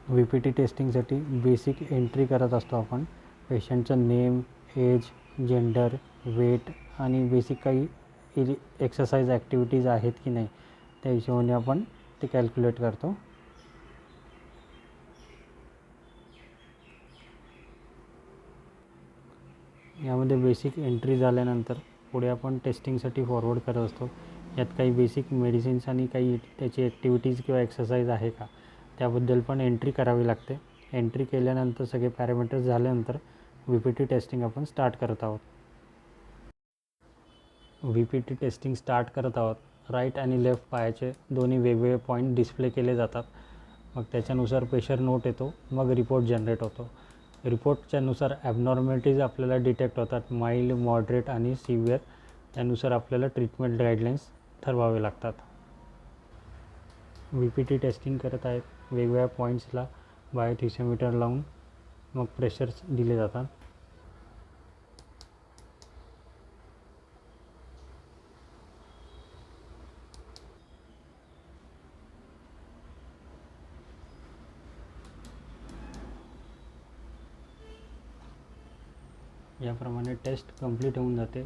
V P T टेस्टिंगसाठी basic entry करत असतो आपण. पेशंटचं नेम, एज, जेंडर, वेट आणि बेसिक काही एक्सरसाइज ॲक्टिव्हिटीज आहेत की नाही त्या हिशोबाने आपण ते कॅल्क्युलेट करतो. यामध्ये बेसिक एंट्री झाल्यानंतर पुढे आपण टेस्टिंगसाठी फॉरवर्ड करत असतो. यात काही बेसिक मेडिसिन्स आणि काही त्याची ॲक्टिव्हिटीज किंवा एक्सरसाइज आहे का त्याबद्दल पण एंट्री करावी लागते. एंट्री केल्यानंतर सगळे पॅरामीटर्स झाल्यानंतर व्ही पी टी टेस्टिंग आपण स्टार्ट करत आहोत. V P T testing start करत आहोत. राईट आणि लेफ्ट पायाचे दोन्ही वेगवेगळे पॉईंट डिस्प्ले केले जातात. मग त्याच्यानुसार प्रेशर नोट येतो. मग रिपोर्ट जनरेट होतो. रिपोर्टच्यानुसार ॲबनॉर्मॅलिटीज आपल्याला डिटेक्ट होतात. माइल्ड, मॉडरेट आणि सिव्हिअर. त्यानुसार आपल्याला ट्रीटमेंट गाईडलाईन्स ठरवावे लागतात. व्ही पी टी टेस्टिंग करत आहेत. वेगवेगळ्या पॉईंट्सला बायोथिर्मोमीटर लावून मग प्रेशर्स दिले जातात. याप्रमाणे टेस्ट कंप्लीट होऊन जाते.